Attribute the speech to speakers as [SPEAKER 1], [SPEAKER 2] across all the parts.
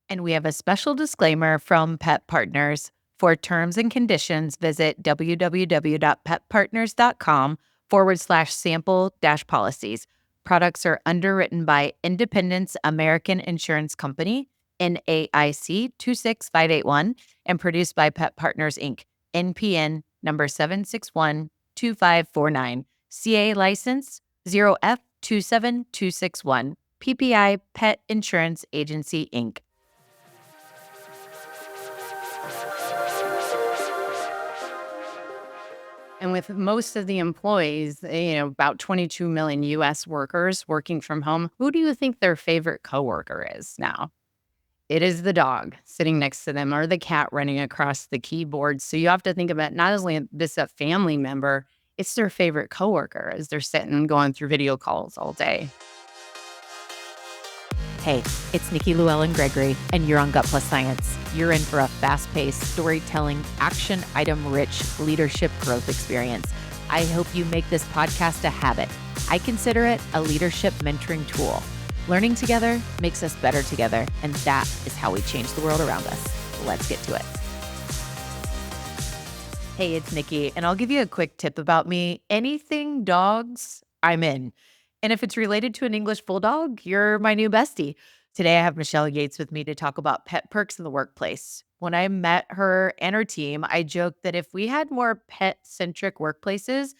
[SPEAKER 1] And we have a special disclaimer from PetPartners. For terms and conditions, visit www.petpartners.com/sample-policies. Products are underwritten by Independence American Insurance Company, NAIC 26581, and produced by PetPartners Inc., NPN number 7612549, CA license 0F27261, PPI Pet Insurance Agency Inc. And with most of the employees, about 22 million US workers working from home, who do you think their favorite coworker is now? It is the dog sitting next to them or the cat running across the keyboard. So you have to think about not only this a family member, it's their favorite coworker as they're sitting going through video calls all day. Hey, it's Nikki, Llewellyn Gregory, and you're on Gut Plus Science. You're in for a fast-paced, storytelling, action item-rich leadership growth experience. I hope you make this podcast a habit. I consider it a leadership mentoring tool. Learning together makes us better together, and that is how we change the world around us. Let's get to it. Hey, it's Nikki, and I'll give you a quick tip about me. Anything dogs, I'm in. And if it's related to an English bulldog, you're my new bestie. Today, I have Michelle Yates with me to talk about pet perks in the workplace. When I met her and her team, I joked that if we had more pet-centric workplaces,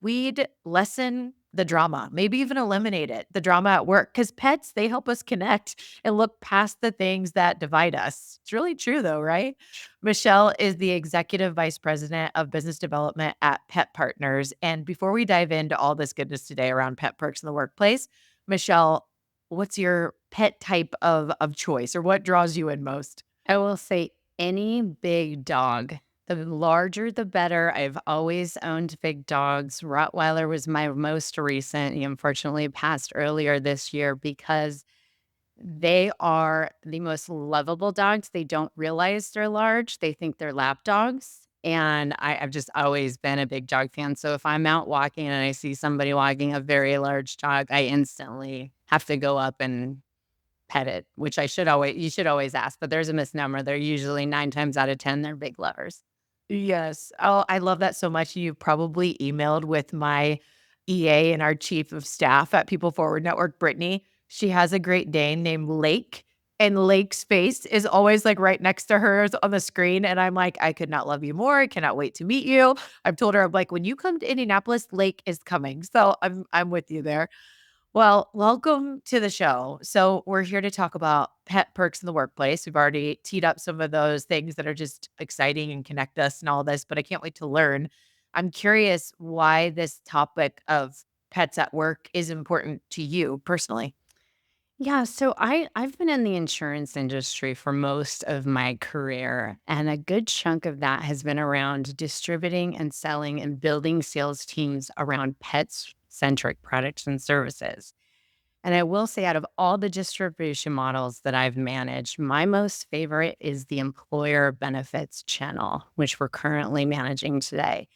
[SPEAKER 1] we'd lessen the drama, maybe even eliminate it, the drama at work, because pets, they help us connect and look past the things that divide us. It's really true, though, right? Michelle is the executive vice president of business development at PetPartners. And before we dive into all this goodness today around pet perks in the workplace, Michelle, what's your pet type of choice or what draws you in most?
[SPEAKER 2] I will say any big dog. The larger, the better. I've always owned big dogs. Rottweiler was my most recent. He unfortunately passed earlier this year because they are the most lovable dogs. They don't realize they're large. They think they're lap dogs. And I've just always been a big dog fan. So if I'm out walking and I see somebody walking a very large dog, I instantly have to go up and pet it, which you should always ask, but there's a misnomer. They're usually 9 times out of 10, they're big lovers.
[SPEAKER 1] Yes. Oh, I love that so much. You probably emailed with my EA and our chief of staff at People Forward Network, Brittany. She has a Great Dane named Lake, and Lake's face is always like right next to hers on the screen. And I'm like, I could not love you more. I cannot wait to meet you. I've told her, I'm like, when you come to Indianapolis, Lake is coming. So I'm with you there. Well, welcome to the show. So, we're here to talk about pet perks in the workplace. We've already teed up some of those things that are just exciting and connect us and all this, but I can't wait to learn. I'm curious why this topic of pets at work is important to you personally.
[SPEAKER 2] Yeah, so I've been in the insurance industry for most of my career, and a good chunk of that has been around distributing and selling and building sales teams around pets centric products and services. And I will say, out of all the distribution models that I've managed, my most favorite is the employer benefits channel, which we're currently managing today.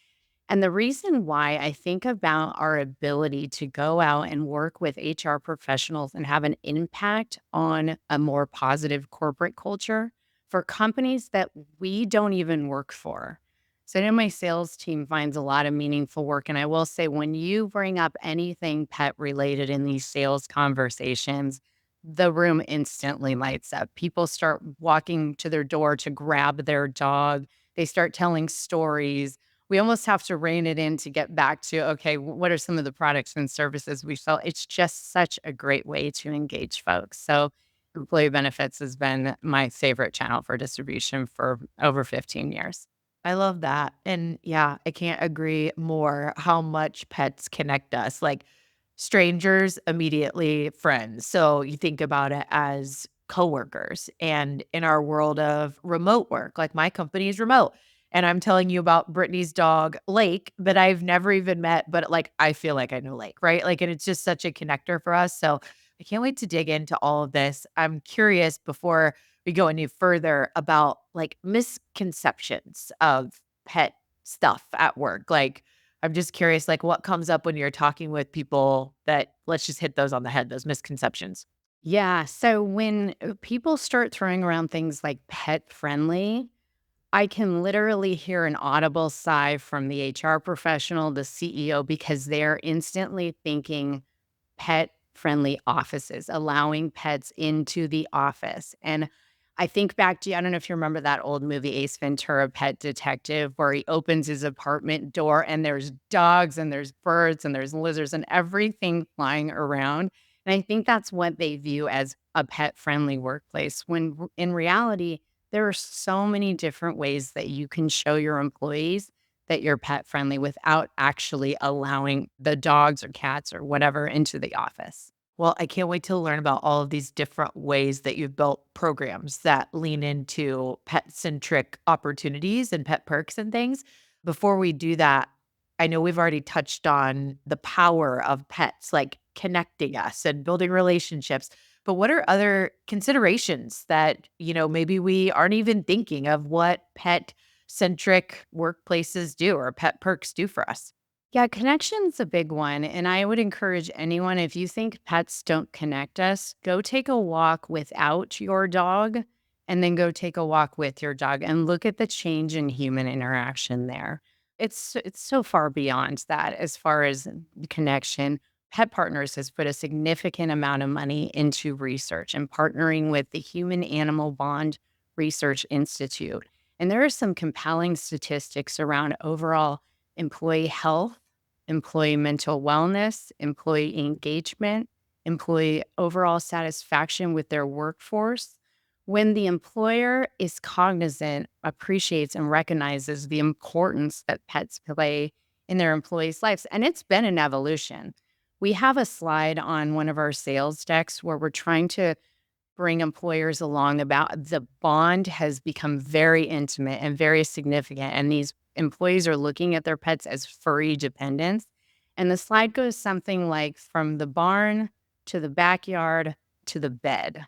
[SPEAKER 2] And the reason why I think about our ability to go out and work with HR professionals and have an impact on a more positive corporate culture for companies that we don't even work for. So I know my sales team finds a lot of meaningful work. And I will say, when you bring up anything pet related in these sales conversations, the room instantly lights up. People start walking to their door to grab their dog. They start telling stories. We almost have to rein it in to get back to, okay, what are some of the products and services we sell? It's just such a great way to engage folks. So employee benefits has been my favorite channel for distribution for over 15 years.
[SPEAKER 1] I love that. And yeah, I can't agree more how much pets connect us. Like strangers, immediately friends. So you think about it as coworkers. And in our world of remote work, like my company is remote. And I'm telling you about Brittany's dog, Lake, that I've never even met, but like I feel like I know Lake, right? Like, and it's just such a connector for us. So I can't wait to dig into all of this. I'm curious before we go any further about like misconceptions of pet stuff at work. Like, I'm just curious, like, what comes up when you're talking with people that let's just hit those on the head, those misconceptions.
[SPEAKER 2] Yeah. So when people start throwing around things like pet friendly, I can literally hear an audible sigh from the HR professional, the CEO, because they're instantly thinking pet friendly offices, allowing pets into the office. And I think back to, I don't know if you remember that old movie, Ace Ventura, Pet Detective, where he opens his apartment door and there's dogs and there's birds and there's lizards and everything flying around. And I think that's what they view as a pet friendly workplace, when in reality, there are so many different ways that you can show your employees that you're pet friendly without actually allowing the dogs or cats or whatever into the office.
[SPEAKER 1] Well, I can't wait to learn about all of these different ways that you've built programs that lean into pet centric opportunities and pet perks and things. Before we do that, I know we've already touched on the power of pets, like connecting us and building relationships. But what are other considerations that, maybe we aren't even thinking of what pet centric workplaces do or pet perks do for us?
[SPEAKER 2] Yeah, connection's a big one. And I would encourage anyone, if you think pets don't connect us, go take a walk without your dog and then go take a walk with your dog and look at the change in human interaction there. It's so far beyond that as far as connection. Pet Partners has put a significant amount of money into research and partnering with the Human Animal Bond Research Institute. And there are some compelling statistics around overall employee health, employee mental wellness, employee engagement, employee overall satisfaction with their workforce. When the employer is cognizant, appreciates, and recognizes the importance that pets play in their employees' lives. And it's been an evolution. We have a slide on one of our sales decks where we're trying to bring employers along about the bond has become very intimate and very significant. And these employees are looking at their pets as furry dependents. And the slide goes something like from the barn to the backyard to the bed.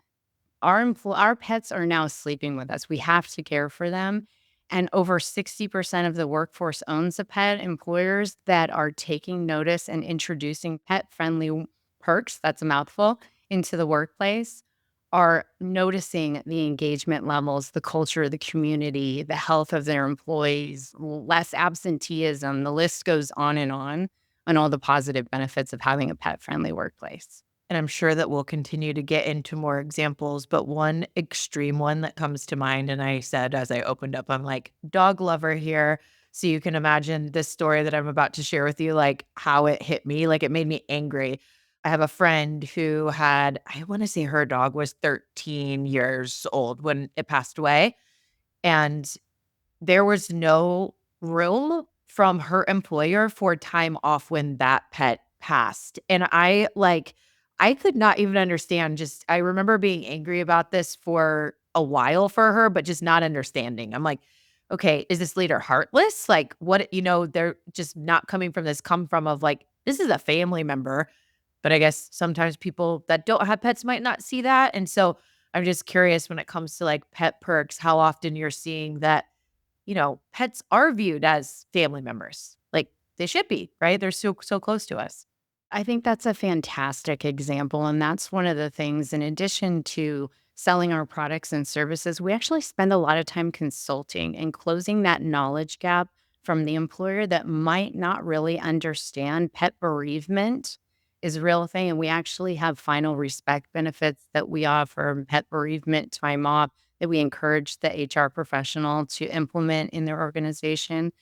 [SPEAKER 2] Our pets are now sleeping with us. We have to care for them. And over 60% of the workforce owns a pet. Employers that are taking notice and introducing pet friendly perks, that's a mouthful, into the workplace are noticing the engagement levels, the culture of the community, the health of their employees, less absenteeism. The list goes on all the positive benefits of having a pet friendly workplace.
[SPEAKER 1] And I'm sure that we'll continue to get into more examples, but one extreme one that comes to mind, and I said as I opened up, I'm like, dog lover here. So you can imagine this story that I'm about to share with you, like how it hit me, like it made me angry. I have a friend who had, I want to say her dog was 13 years old when it passed away. And there was no room from her employer for time off when that pet passed, and I could not even understand. Just I remember being angry about this for a while for her, but just not understanding. I'm like, "Okay, is this leader heartless? Like, what," they're just not coming from this come from of like, "This is a family member," but I guess sometimes people that don't have pets might not see that, and so I'm just curious when it comes to, like, pet perks, how often you're seeing that pets are viewed as family members. Like they should be, right? They're so close to us.
[SPEAKER 2] I think that's a fantastic example. And that's one of the things, in addition to selling our products and services, we actually spend a lot of time consulting and closing that knowledge gap from the employer that might not really understand pet bereavement is a real thing. And we actually have final respect benefits that we offer, pet bereavement time off that we encourage the HR professional to implement in their organization.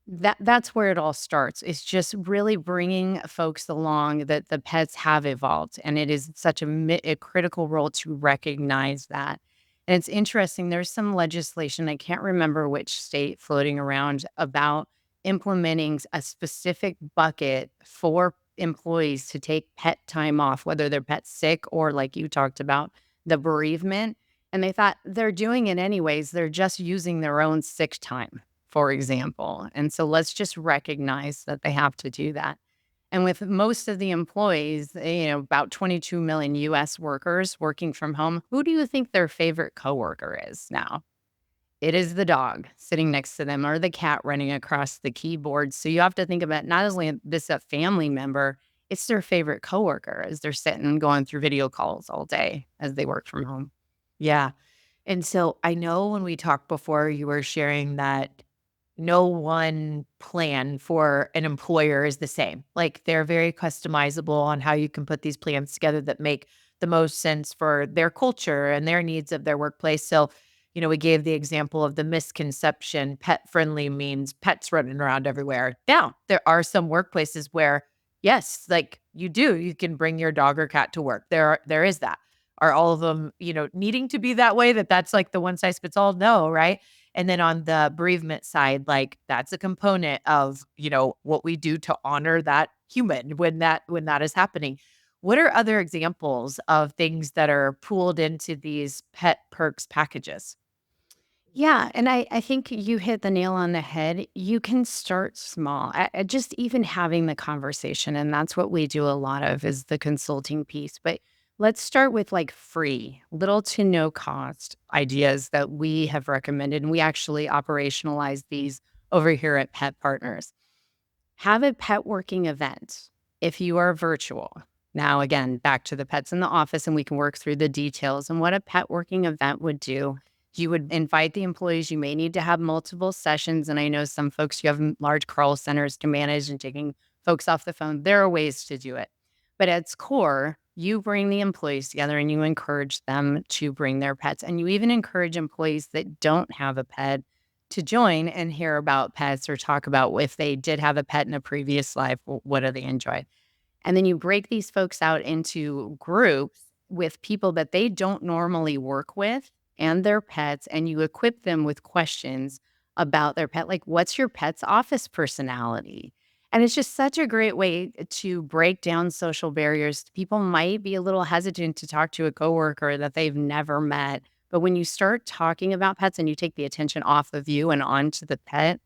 [SPEAKER 2] That's where it all starts. It's just really bringing folks along that the pets have evolved, and it is such a critical role to recognize that. And it's interesting, there's some legislation, I can't remember which state floating around about implementing a specific bucket for employees to take pet time off, whether their pet's sick or like you talked about, the bereavement. And they thought they're doing it anyways. They're just using their own sick time, for example. And so let's just recognize that they have to do that. And with most of the employees, about 22 million US workers working from home, who do you think their favorite coworker is now? It is the dog sitting next to them or the cat running across the keyboard. So you have to think about not only this a family member, it's their favorite coworker as they're sitting and going through video calls all day as they work from home.
[SPEAKER 1] Yeah. And so I know when we talked before, you were sharing that no one plan for an employer is the same. Like they're very customizable on how you can put these plans together that make the most sense for their culture and their needs of their workplace. So, we gave the example of the misconception pet friendly means pets running around everywhere. Now, there are some workplaces where, yes, like you can bring your dog or cat to work. There is that. Are all of them, needing to be that way, that's like the one size fits all? No, right? And then on the bereavement side, like that's a component of, what we do to honor that human when that is happening. What are other examples of things that are pooled into these pet perks packages?
[SPEAKER 2] Yeah, and I think you hit the nail on the head. You can start small, just even having the conversation, and that's what we do a lot of is the consulting piece. But let's start with like free, little to no cost ideas that we have recommended, and we actually operationalize these over here at Pet Partners. Have a pet working event if you are virtual. Now, again, back to the pets in the office, and we can work through the details and what a pet working event would do. You would invite the employees. You may need to have multiple sessions. And I know some folks, you have large call centers to manage and taking folks off the phone. There are ways to do it. But at its core, you bring the employees together and you encourage them to bring their pets. And you even encourage employees that don't have a pet to join and hear about pets or talk about if they did have a pet in a previous life, what do they enjoy? And then you break these folks out into groups with people that they don't normally work with and their pets, and you equip them with questions about their pet, like what's your pet's office personality? And it's just such a great way to break down social barriers. People might be a little hesitant to talk to a coworker that they've never met. But when you start talking about pets and you take the attention off of you and onto the pet,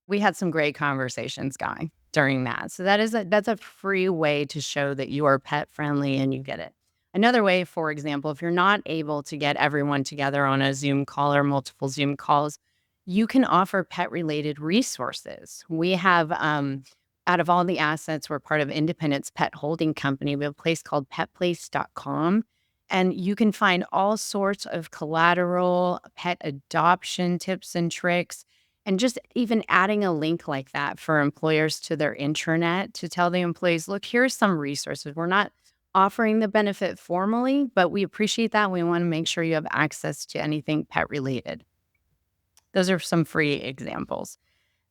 [SPEAKER 2] we had some great conversations going during that. So that's a free way to show that you are pet friendly and you get it. Another way, for example, if you're not able to get everyone together on a Zoom call or multiple Zoom calls, you can offer pet related resources. We have, out of all the assets, we're part of Independence Pet Holding Company. We have a place called petplace.com. And you can find all sorts of collateral, pet adoption tips and tricks, and just even adding a link like that for employers to their intranet to tell the employees, look, here's some resources. We're not offering the benefit formally, but we appreciate that. We want to make sure you have access to anything pet related. Those are some free examples.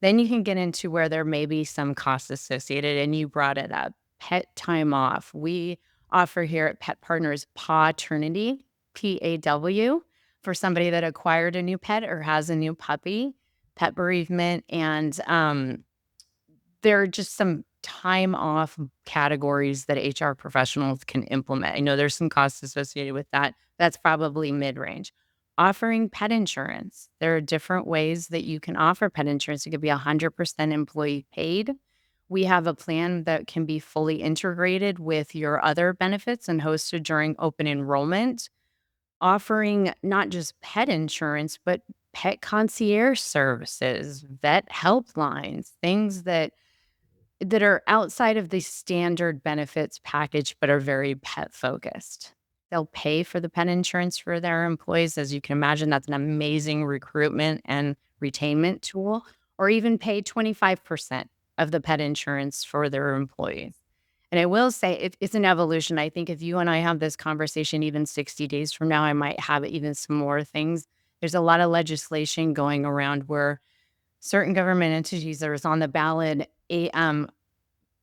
[SPEAKER 2] Then you can get into where there may be some costs associated, and you brought it up. Pet time off. We offer here at Pet Partners pawternity, PAW, for somebody that acquired a new pet or has a new puppy, pet bereavement, and there are just some time off categories that HR professionals can implement. I know there's some costs associated with that. That's probably mid range. Offering pet insurance. There are different ways that you can offer pet insurance. It could be 100% employee paid. We have a plan that can be fully integrated with your other benefits and hosted during open enrollment, offering not just pet insurance, but pet concierge services, vet helplines, things that are outside of the standard benefits package, but are very pet focused. They'll pay for the pet insurance for their employees. As you can imagine, that's an amazing recruitment and retainment tool, or even pay 25% of the pet insurance for their employees. And I will say it's an evolution. I think if you and I have this conversation even 60 days from now, I might have even some more things. There's a lot of legislation going around where certain government entities that is on the ballot,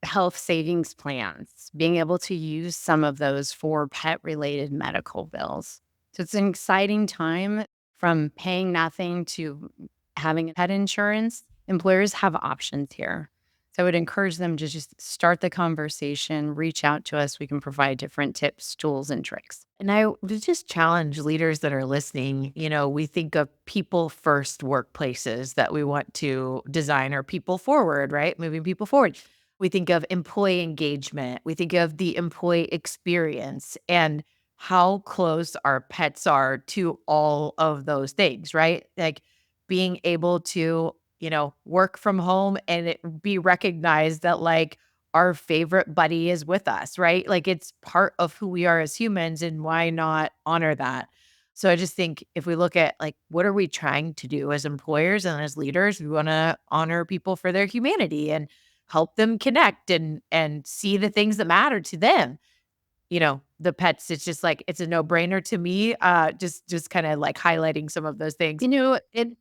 [SPEAKER 2] health savings plans, being able to use some of those for pet related medical bills. So it's an exciting time from paying nothing to having pet insurance. Employers have options here. So I would encourage them to just start the conversation, reach out to us. We can provide different tips, tools, and tricks.
[SPEAKER 1] And I would just challenge leaders that are listening. We think of people first workplaces that we want to design, or people forward, right? Moving people forward. We think of employee engagement. We think of the employee experience and how close our pets are to all of those things, right? Like being able to, work from home and it be recognized that like our favorite buddy is with us, right? Like it's part of who we are as humans, and why not honor that? So I just think if we look at like what are we trying to do as employers and as leaders, we want to honor people for their humanity and help them connect and see the things that matter to them. The pets, it's just like it's a no-brainer to me. Just kind of like highlighting some of those things.
[SPEAKER 2] You know, it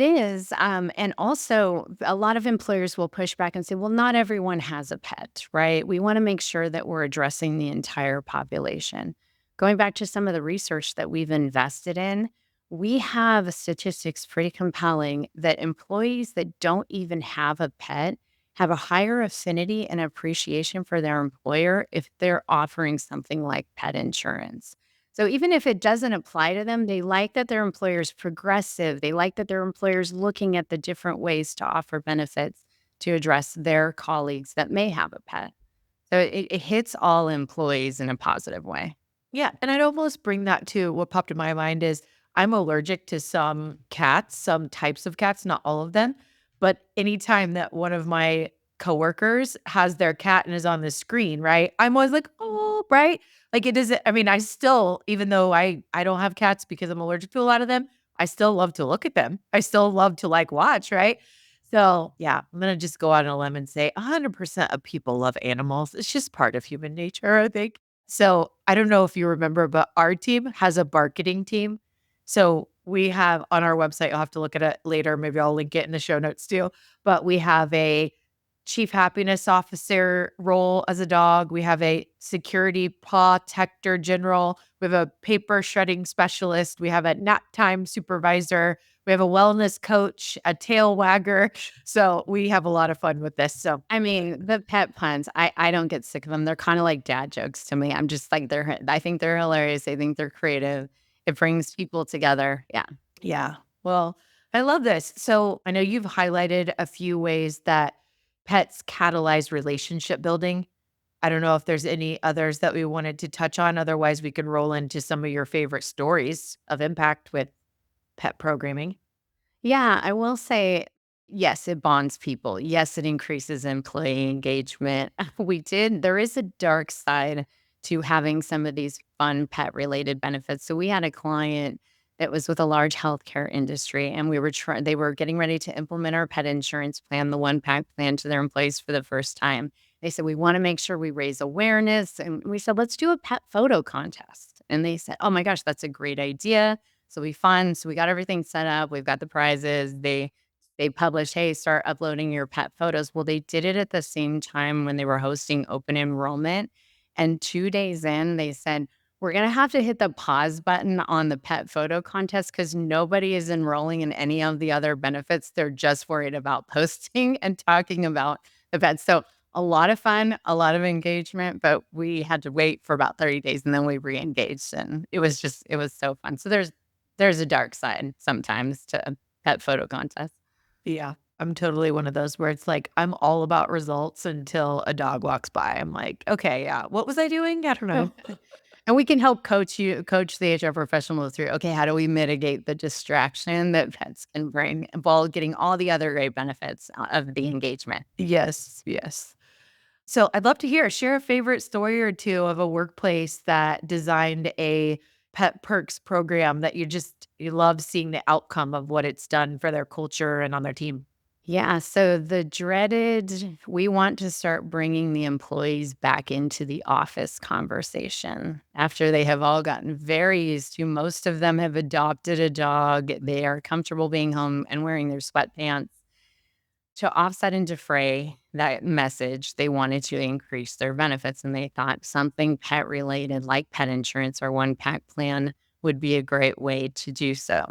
[SPEAKER 2] is, and also a lot of employers will push back and say, "Well, not everyone has a pet," right? We wanna make sure that we're addressing the entire population. Going back to some of the research that we've invested in, we have statistics pretty compelling that employees that don't even have a pet have a higher affinity and appreciation for their employer if they're offering something like pet insurance. So even if it doesn't apply to them, they like that their employer's progressive. They like that their employer's looking at the different ways to offer benefits to address their colleagues that may have a pet. So it hits all employees in a positive way.
[SPEAKER 1] Yeah, and I'd almost bring that to what popped in my mind is I'm allergic to some cats, some types of cats, not all of them. But anytime that one of my coworkers has their cat and is on the screen, right? I'm always like, oh, right? Like it doesn't, I mean, I still, even though I don't have cats because I'm allergic to a lot of them, I still love to look at them. I still love to like watch, right? So yeah, I'm gonna just go out on a limb and say 100% of people love animals. It's just part of human nature, I think. So I don't know if you remember, but our team has a marketing team. So we have on our website, you'll have to look at it later. Maybe I'll link it in the show notes too. But we have a chief happiness officer role as a dog. We have a security paw protector general. We have a paper shredding specialist. We have a nap time supervisor. We have a wellness coach, a tail wagger. So we have a lot of fun with this. So
[SPEAKER 2] I mean, the pet puns, I don't get sick of them. They're kind of like dad jokes to me. I'm just like, I think they're hilarious. I think they're creative. It brings people together. Yeah.
[SPEAKER 1] yeah. Well, I love this. So I know you've highlighted a few ways that pets catalyze relationship building. I don't know if there's any others that we wanted to touch on. Otherwise, we can roll into some of your favorite stories of impact with pet programming.
[SPEAKER 2] Yeah, I will say, yes, it bonds people. Yes, it increases employee engagement. There is a dark side to having some of these fun pet related benefits. So we had a client that was with a large healthcare industry, and they were getting ready to implement our pet insurance plan, the OnePack plan, to their employees for the first time. They said, we want to make sure we raise awareness. And we said, let's do a pet photo contest. And they said, oh my gosh, that's a great idea. So we fun. So we got everything set up. We've got the prizes. They published, hey, start uploading your pet photos. Well, they did it at the same time when they were hosting open enrollment. And 2 days in, they said, we're gonna have to hit the pause button on the pet photo contest because nobody is enrolling in any of the other benefits. They're just worried about posting and talking about the pets. So a lot of fun, a lot of engagement, but we had to wait for about 30 days and then we re-engaged. And it was so fun. So there's a dark side sometimes to pet photo contests.
[SPEAKER 1] Yeah. I'm totally one of those where it's like, I'm all about results until a dog walks by. I'm like, okay, yeah, what was I doing? I don't know.
[SPEAKER 2] And we can help coach the HR professional through, okay, how do we mitigate the distraction that pets can bring while getting all the other great benefits of the engagement?
[SPEAKER 1] Yes, yes. So I'd love to share a favorite story or two of a workplace that designed a pet perks program that you love seeing the outcome of what it's done for their culture and on their team.
[SPEAKER 2] Yeah, so the dreaded, we want to start bringing the employees back into the office conversation after they have all gotten very used to. Most of them have adopted a dog. They are comfortable being home and wearing their sweatpants. To offset and defray that message, they wanted to increase their benefits and they thought something pet related like pet insurance or one pack plan would be a great way to do so.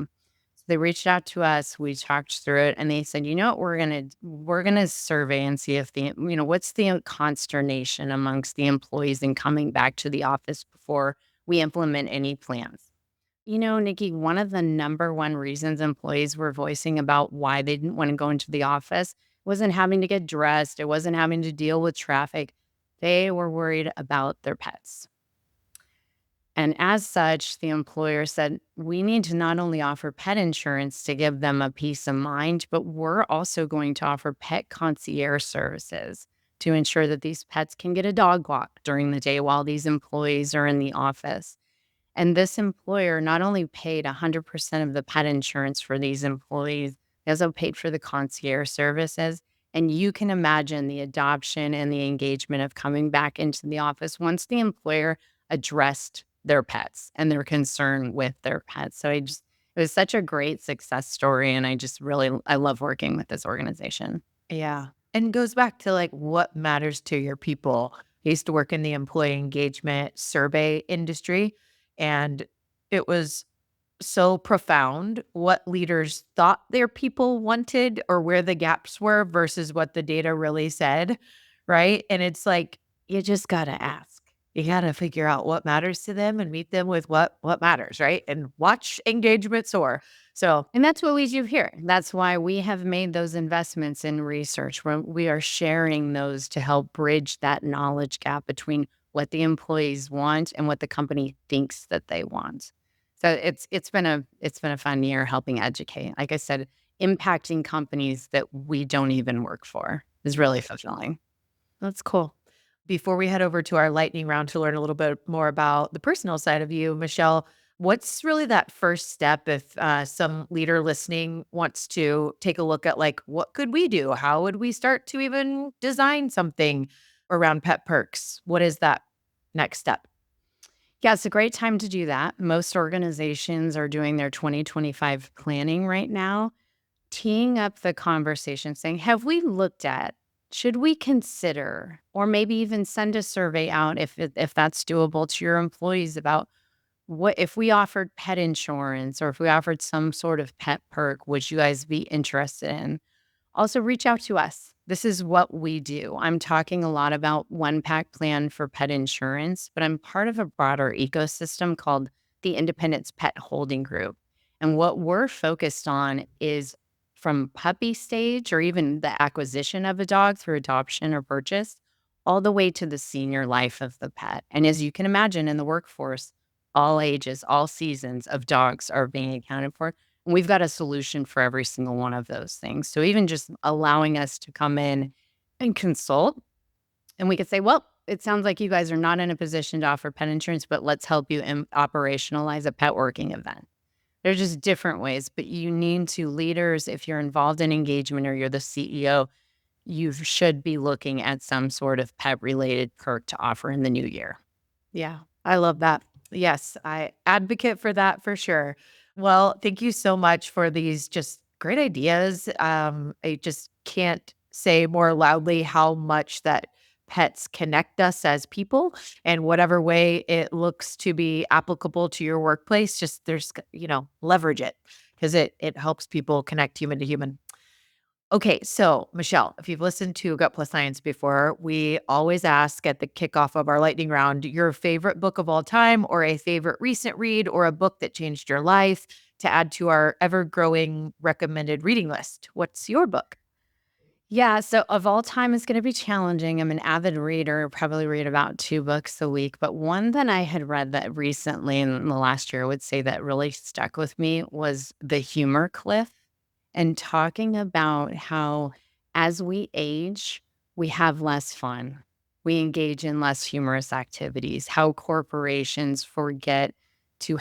[SPEAKER 2] So they reached out to us, we talked through it and they said, "You know what, we're going to survey and see if what's the consternation amongst the employees in coming back to the office before we implement any plans." Nikki, one of the number one reasons employees were voicing about why they didn't want to go into the office wasn't having to get dressed. It wasn't having to deal with traffic. They were worried about their pets. And as such, the employer said, we need to not only offer pet insurance to give them a peace of mind, but we're also going to offer pet concierge services. to ensure that these pets can get a dog walk during the day while these employees are in the office. And this employer not only paid 100% of the pet insurance for these employees, they also paid for the concierge services. And you can imagine the adoption and the engagement of coming back into the office once the employer addressed their pets and their concern with their pets. So it was such a great success story. And I love working with this organization.
[SPEAKER 1] Yeah. And goes back to like what matters to your people. I used to work in the employee engagement survey industry, and it was so profound what leaders thought their people wanted or where the gaps were versus what the data really said, right? And it's like you just got to ask. You got to figure out what matters to them and meet them with what matters, right? And watch engagement soar. So,
[SPEAKER 2] And that's what we do here. That's why we have made those investments in research where we are sharing those to help bridge that knowledge gap between what the employees want and what the company thinks that they want. So it's been a fun year helping educate. Like I said, impacting companies that we don't even work for is really fulfilling.
[SPEAKER 1] that's cool. Before we head over to our lightning round to learn a little bit more about the personal side of you, Michelle, what's really that first step if some leader listening wants to take a look at like what could we do? How would we start to even design something around pet perks? What is that next step?
[SPEAKER 2] Yeah, it's a great time to do that. Most organizations are doing their 2025 planning right now, teeing up the conversation, saying, have we looked at, should we consider, or maybe even send a survey out if that's doable to your employees about what if we offered pet insurance or if we offered some sort of pet perk, would you guys be interested in? Also, reach out to us. This is what we do. I'm talking a lot about OnePack Plan for pet insurance, but I'm part of a broader ecosystem called the Independence Pet Holding Group. And what we're focused on is from puppy stage or even the acquisition of a dog through adoption or purchase, all the way to the senior life of the pet. And as you can imagine in the workforce, all ages, all seasons of dogs are being accounted for. And we've got a solution for every single one of those things. So even just allowing us to come in and consult, and we could say, well, it sounds like you guys are not in a position to offer pet insurance, but let's help you operationalize a pet working event. There's just different ways, but you need to leaders, if you're involved in engagement or you're the CEO, you should be looking at some sort of pet related perk to offer in the new year.
[SPEAKER 1] Yeah, I love that. Yes, I advocate for that for sure. Well, thank you so much for these just great ideas. I just can't say more loudly how much that pets connect us as people and whatever way it looks to be applicable to your workplace, just leverage it because it helps people connect human to human. Okay, so Michelle, if you've listened to Gut Plus Science before, we always ask at the kickoff of our lightning round your favorite book of all time, or a favorite recent read, or a book that changed your life to add to our ever growing recommended reading list. What's your book?
[SPEAKER 2] Yeah, so of all time, it's going to be challenging. I'm an avid reader, probably read about 2 books a week. But one that I had read that recently in the last year, I would say that really stuck with me was The Humor Cliff and talking about how as we age, we have less fun. We engage in less humorous activities, how corporations forget to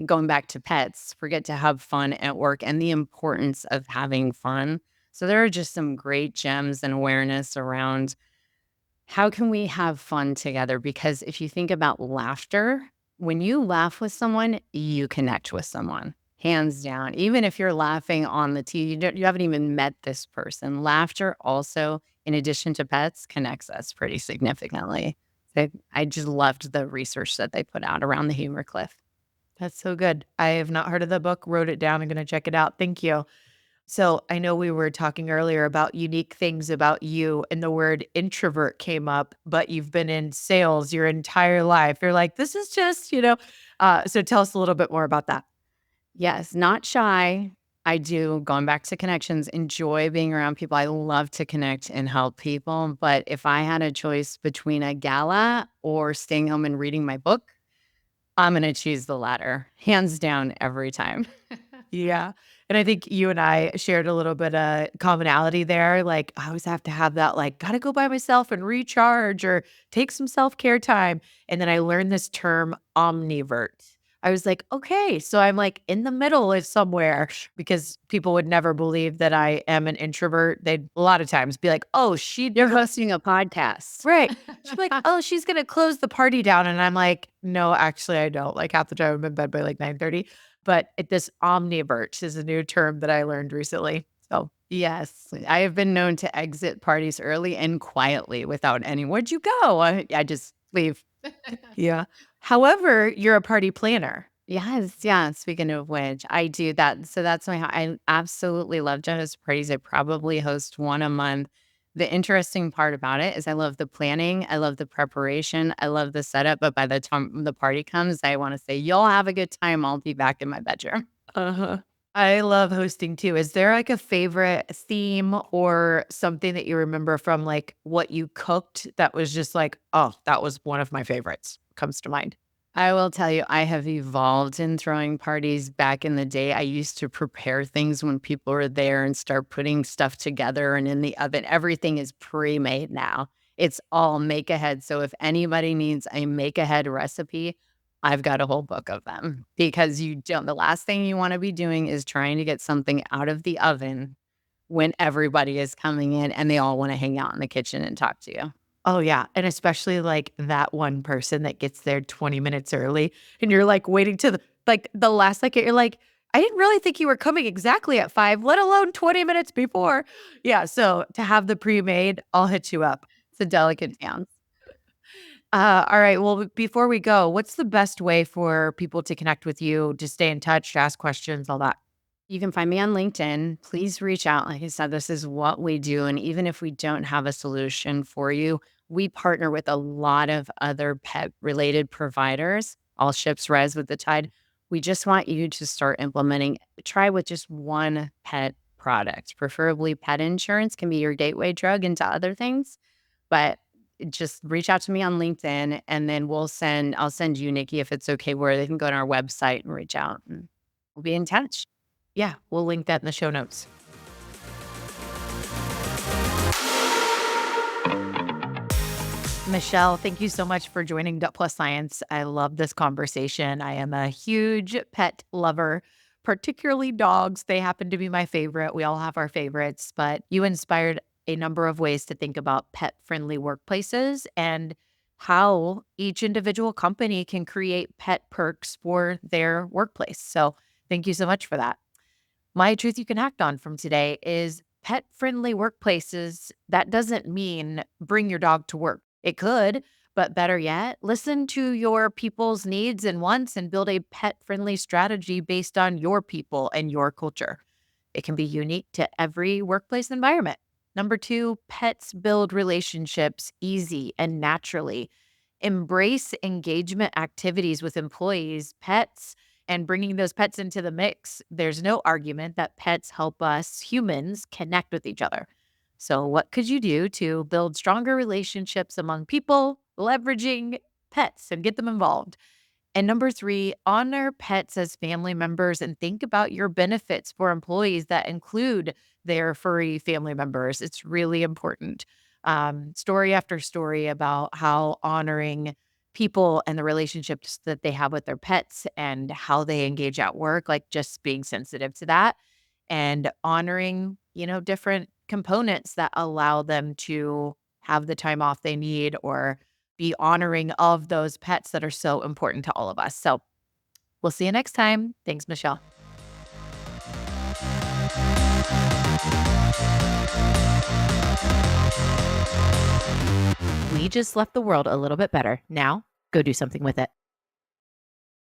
[SPEAKER 2] going back to pets, forget to have fun at work and the importance of having fun. So there are just some great gems and awareness around how can we have fun together? Because if you think about laughter, when you laugh with someone, you connect with someone, hands down. Even if you're laughing on the TV, you haven't even met this person. Laughter also, in addition to pets, connects us pretty significantly. So I just loved the research that they put out around the humor cliff.
[SPEAKER 1] That's so good. I have not heard of the book, wrote it down. I'm going to check it out. Thank you. So I know we were talking earlier about unique things about you, and the word introvert came up, but you've been in sales your entire life. You're like, this is so tell us a little bit more about that.
[SPEAKER 2] Yes, not shy. I do, going back to connections, enjoy being around people. I love to connect and help people. But if I had a choice between a gala or staying home and reading my book, I'm going to choose the latter, hands down, every time.
[SPEAKER 1] Yeah. And I think you and I shared a little bit of commonality there. Like, I always have to have that, like, gotta go by myself and recharge or take some self care time. And then I learned this term omnivert. I was like, okay, so I'm like in the middle is somewhere because people would never believe that I am an introvert. They'd a lot of times be like, oh,
[SPEAKER 2] You're hosting a podcast.
[SPEAKER 1] right. She'd be like, "Oh, she's gonna close the party down," and I'm like, "No, actually, I don't." Like, half the time I'm in bed by, like, 9:30, but this omnivert is a new term that I learned recently. So,
[SPEAKER 2] Yes, I have been known to exit parties early and quietly without any, "Where'd you go?" I just leave.
[SPEAKER 1] yeah. However, you're a party planner.
[SPEAKER 2] Yes, yeah, speaking of which, I do that. So that's why I absolutely love to host parties. I probably host one a month. The interesting part about it is I love the planning, I love the preparation, I love the setup, but by the time the party comes, I wanna say, "Y'all have a good time, I'll be back in my bedroom."
[SPEAKER 1] Uh-huh. I love hosting too. Is there, like, a favorite theme or something that you remember from, like, what you cooked that was just like, "Oh, that was one of my favorites," comes to mind?
[SPEAKER 2] I will tell you, I have evolved in throwing parties. Back in the day, I used to prepare things when people were there and start putting stuff together and in the oven. Everything is pre-made now. It's all make ahead. So if anybody needs a make ahead recipe, I've got a whole book of them because you don't, the last thing you want to be doing is trying to get something out of the oven when everybody is coming in and they all want to hang out in the kitchen and talk to you.
[SPEAKER 1] Oh, yeah, and especially, like, that one person that gets there 20 minutes early, and you're, like, waiting to the last second, you're like, "I didn't really think you were coming exactly at 5, let alone 20 minutes before." Yeah, so to have the pre-made, I'll hit you up.
[SPEAKER 2] It's a delicate dance.
[SPEAKER 1] All right, well, before we go, what's the best way for people to connect with you, to stay in touch, to ask questions, all that?
[SPEAKER 2] You can find me on LinkedIn. Please reach out. Like I said, this is what we do. And even if we don't have a solution for you, we partner with a lot of other pet related providers. All ships rise with the tide. We just want you to start implementing, try with just one pet product. Preferably pet insurance can be your gateway drug into other things, but just reach out to me on LinkedIn and then I'll send you, Nikki, if it's okay, where they can go on our website and reach out and we'll be in touch.
[SPEAKER 1] Yeah, we'll link that in the show notes. Michelle, thank you so much for joining Duck Plus Science. I love this conversation. I am a huge pet lover, particularly dogs. They happen to be my favorite. We all have our favorites, but you inspired a number of ways to think about pet friendly workplaces and how each individual company can create pet perks for their workplace. So, thank you so much for that. My truth you can act on from today is pet friendly workplaces. That doesn't mean bring your dog to work. It could, but better yet, listen to your people's needs and wants and build a pet friendly strategy based on your people and your culture. It can be unique to every workplace environment. Number two, pets build relationships easy and naturally. Embrace engagement activities with employees, pets, and bringing those pets into the mix. There's no argument that pets help us humans connect with each other. So, what could you do to build stronger relationships among people, leveraging pets and get them involved? And number three, honor pets as family members and think about your benefits for employees that include their furry family members. It's really important. Story after story about how honoring people and the relationships that they have with their pets and how they engage at work, like just being sensitive to that and honoring, different components that allow them to have the time off they need or be honoring of those pets that are so important to all of us. So we'll see you next time. Thanks, Michelle. We just left the world a little bit better. Now, go do something with it.